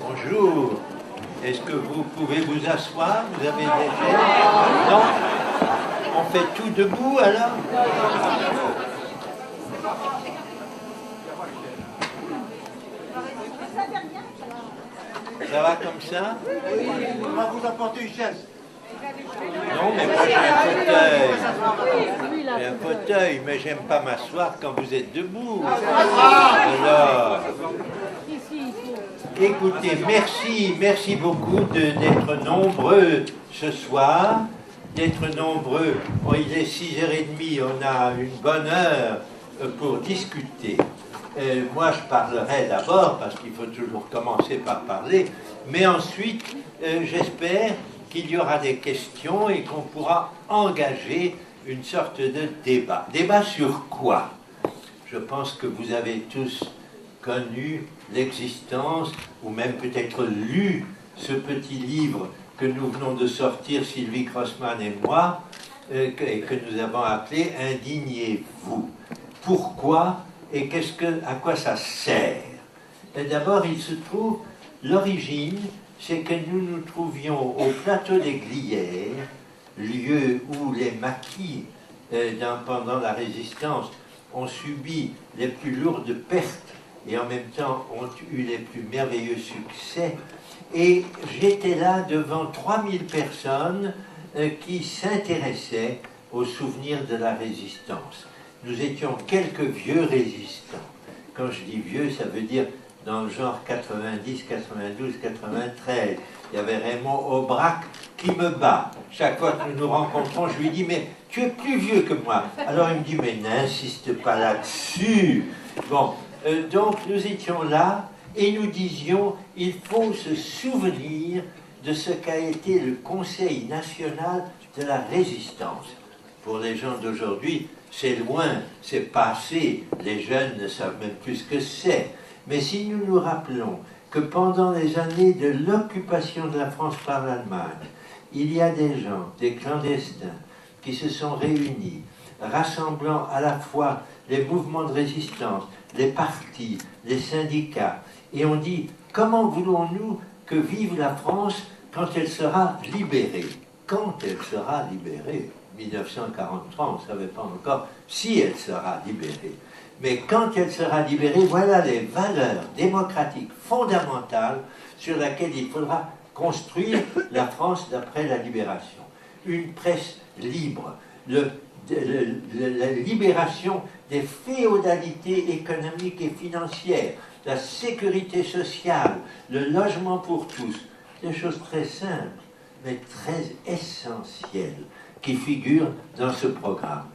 Bonjour. Est-ce que vous pouvez vous asseoir? Vous avez des chaises? Non? On fait tout debout alors? Ça va comme ça? On va vous apporter une chaise. Non, mais moi j'ai un fauteuil. J'ai un fauteuil, mais j'aime pas m'asseoir quand vous êtes debout. Alors, écoutez, merci beaucoup d'être nombreux ce soir, d'être nombreux. Bon, il est 6h30, on a une bonne heure pour discuter. Moi, je parlerai d'abord, parce qu'il faut toujours commencer par parler, mais ensuite, j'espère qu'il y aura des questions et qu'on pourra engager une sorte de débat. Débat sur quoi? Je pense que vous avez tous connu l'existence, ou même peut-être lu ce petit livre que nous venons de sortir, Sylvie Crossman et moi, et que nous avons appelé « Indignez-vous ». Pourquoi et à quoi ça sert? D'abord, il se trouve, l'origine, c'est que nous nous trouvions au plateau des Glières, lieu où les maquis, pendant la Résistance, ont subi les plus lourdes pertes et en même temps ont eu les plus merveilleux succès. Et j'étais là devant 3000 personnes qui s'intéressaient aux souvenirs de la Résistance. Nous étions quelques vieux résistants. Quand je dis vieux, ça veut dire dans le genre 90, 92, 93. Il y avait Raymond Aubrac qui me bat. Chaque fois que nous nous rencontrons, je lui dis « Mais tu es plus vieux que moi ». Alors il me dit « Mais n'insiste pas là-dessus ». Bon, donc nous étions là et nous disions « Il faut se souvenir de ce qu'a été le Conseil national de la résistance ». Pour les gens d'aujourd'hui, c'est loin, c'est passé, les jeunes ne savent même plus ce que c'est. Mais si nous nous rappelons que pendant les années de l'occupation de la France par l'Allemagne, il y a des gens, des clandestins, qui se sont réunis, rassemblant à la fois les mouvements de résistance, les partis, les syndicats, et on dit « Comment voulons-nous que vive la France quand elle sera libérée ?» Quand elle sera libérée, 1943, on ne savait pas encore si elle sera libérée. Mais quand elle sera libérée, voilà les valeurs démocratiques fondamentales sur lesquelles il faudra construire la France d'après la libération. Une presse libre, la libération des féodalités économiques et financières, la sécurité sociale, le logement pour tous, des choses très simples, mais très essentielles, qui figurent dans ce programme.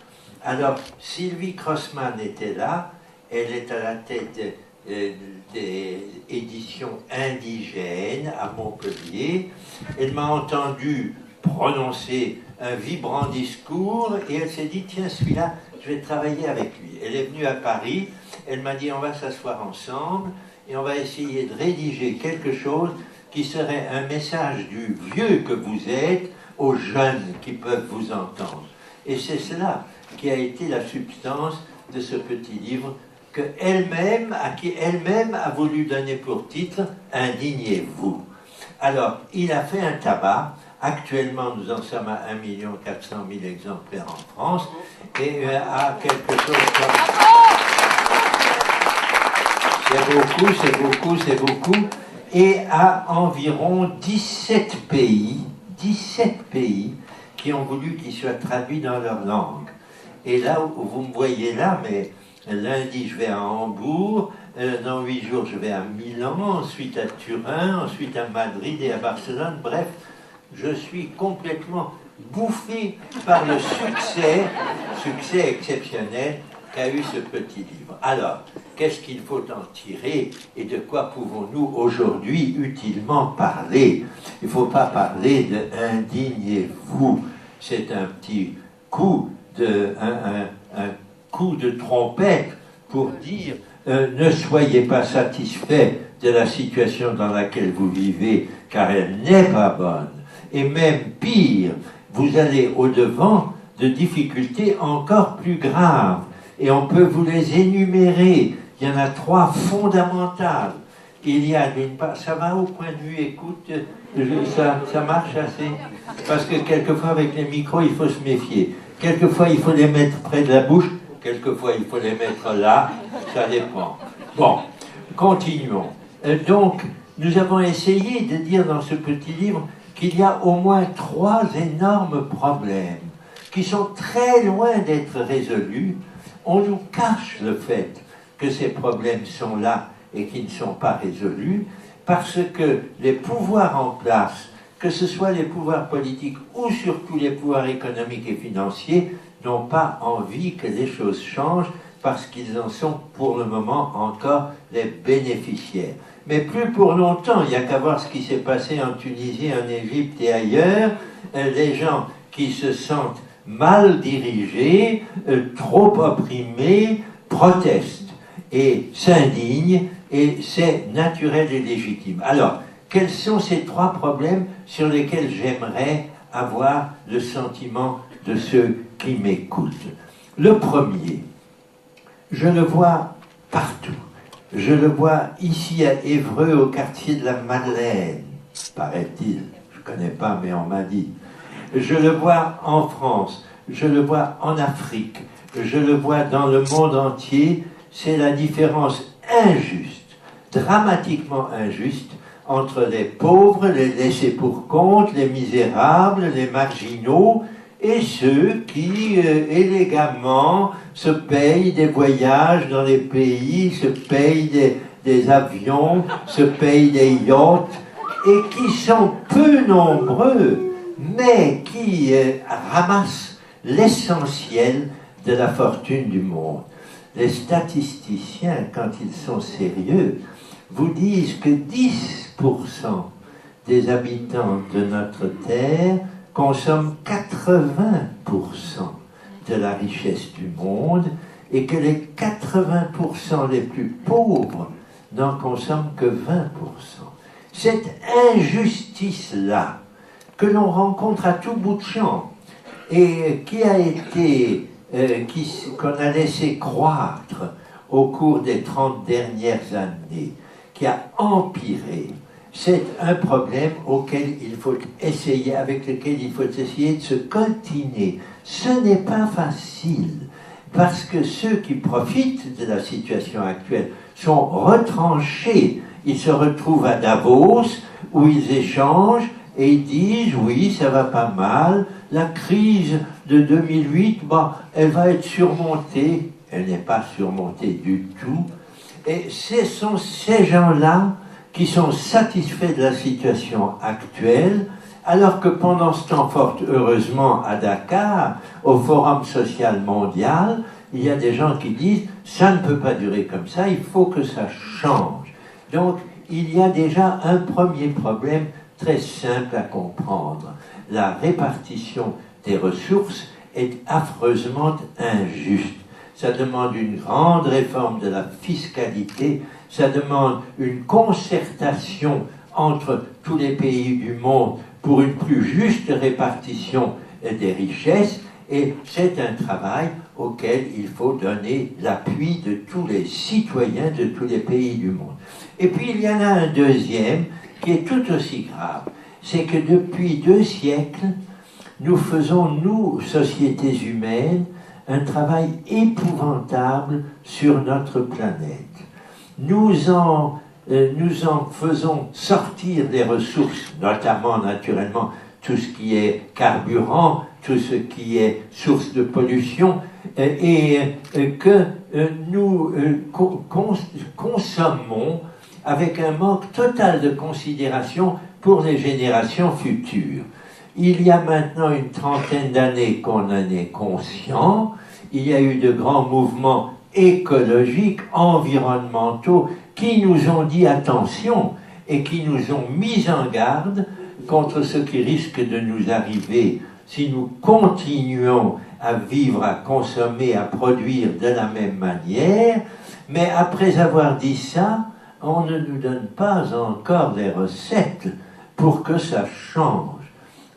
Alors, Sylvie Crossman était là, elle est à la tête des éditions indigènes à Montpellier. Elle m'a entendu prononcer un vibrant discours et elle s'est dit, tiens, celui-là, je vais travailler avec lui. Elle est venue à Paris, elle m'a dit, on va s'asseoir ensemble et on va essayer de rédiger quelque chose qui serait un message du vieux que vous êtes aux jeunes qui peuvent vous entendre. Et c'est cela qui a été la substance de ce petit livre à qui elle-même a voulu donner pour titre « Indignez-vous ». Alors, il a fait un tabac. Actuellement, nous en sommes à 1 400 000 exemplaires en France et à quelque chose comme... C'est beaucoup. Et à environ 17 pays qui ont voulu qu'il soit traduit dans leur langue. Et là où vous me voyez là, mais lundi je vais à Hambourg, dans 8 jours je vais à Milan, ensuite à Turin, ensuite à Madrid et à Barcelone. Bref, je suis complètement bouffé par le succès exceptionnel qu'a eu ce petit livre. Alors, qu'est-ce qu'il faut en tirer et de quoi pouvons-nous aujourd'hui utilement parler? Il ne faut pas parler de « indignez-vous ». C'est un petit coup un coup de trompette pour dire ne soyez pas satisfaits de la situation dans laquelle vous vivez, car elle n'est pas bonne. Et même pire, vous allez au-devant de difficultés encore plus graves. Et on peut vous les énumérer. Il y en a 3 fondamentales. Il y a d'une part, ça va au point de vue, écoute, ça marche assez. Parce que quelquefois avec les micros, il faut se méfier. Quelquefois, il faut les mettre près de la bouche. Quelquefois, il faut les mettre là. Ça dépend. Bon, continuons. Donc, nous avons essayé de dire dans ce petit livre qu'il y a au moins 3 énormes problèmes qui sont très loin d'être résolus. On nous cache le fait que ces problèmes sont là et qui ne sont pas résolus parce que les pouvoirs en place, que ce soit les pouvoirs politiques ou surtout les pouvoirs économiques et financiers, n'ont pas envie que les choses changent parce qu'ils en sont pour le moment encore les bénéficiaires. Mais plus pour longtemps, il n'y a qu'à voir ce qui s'est passé en Tunisie, en Égypte et ailleurs. Les gens qui se sentent mal dirigés, trop opprimés, protestent et s'indignent, et c'est naturel et légitime. Alors, quels sont ces 3 problèmes sur lesquels j'aimerais avoir le sentiment de ceux qui m'écoutent? Le premier, je le vois partout. Je le vois ici à Évreux, au quartier de la Madeleine, paraît-il. Je ne connais pas, mais on m'a dit. Je le vois en France, je le vois en Afrique, je le vois dans le monde entier. C'est la différence injuste, dramatiquement injuste, entre les pauvres, les laissés pour compte, les misérables, les marginaux, et ceux qui, élégamment, se payent des voyages dans les pays, se payent des avions, se payent des yachts, et qui sont peu nombreux, mais qui ramassent l'essentiel de la fortune du monde. Les statisticiens, quand ils sont sérieux, vous disent que 10% des habitants de notre terre consomment 80% de la richesse du monde et que les 80% les plus pauvres n'en consomment que 20%. Cette injustice-là, que l'on rencontre à tout bout de champ, et qui a été, qu'on a laissé croître au cours des 30 dernières années, qui a empiré, c'est un problème auquel il faut essayer, avec lequel il faut essayer de se coltiner. Ce n'est pas facile, parce que ceux qui profitent de la situation actuelle sont retranchés. Ils se retrouvent à Davos, où ils échangent, et ils disent, oui, ça va pas mal, la crise de 2008, bon, elle va être surmontée. Elle n'est pas surmontée du tout. Et ce sont ces gens-là qui sont satisfaits de la situation actuelle, alors que pendant ce temps, fort heureusement, à Dakar, au Forum social mondial, il y a des gens qui disent « ça ne peut pas durer comme ça, il faut que ça change ». Donc, il y a déjà un premier problème très simple à comprendre. La répartition des ressources est affreusement injuste. Ça demande une grande réforme de la fiscalité, ça demande une concertation entre tous les pays du monde pour une plus juste répartition des richesses, et c'est un travail auquel il faut donner l'appui de tous les citoyens de tous les pays du monde. Et puis il y en a un deuxième qui est tout aussi grave, c'est que depuis 2 siècles, nous faisons, nous, sociétés humaines, un travail épouvantable sur notre planète. Nous en faisons sortir des ressources, notamment, naturellement, tout ce qui est carburant, tout ce qui est source de pollution, et que nous consommons avec un manque total de considération pour les générations futures. Il y a maintenant une 30aine d'années qu'on en est conscient. Il y a eu de grands mouvements écologiques, environnementaux, qui nous ont dit attention et qui nous ont mis en garde contre ce qui risque de nous arriver si nous continuons à vivre, à consommer, à produire de la même manière. Mais après avoir dit ça, on ne nous donne pas encore des recettes pour que ça change.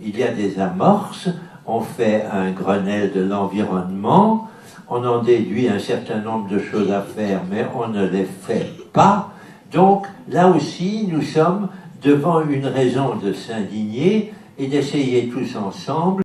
Il y a des amorces, on fait un Grenelle de l'environnement, on en déduit un certain nombre de choses à faire, mais on ne les fait pas. Donc là aussi, nous sommes devant une raison de s'indigner et d'essayer tous ensemble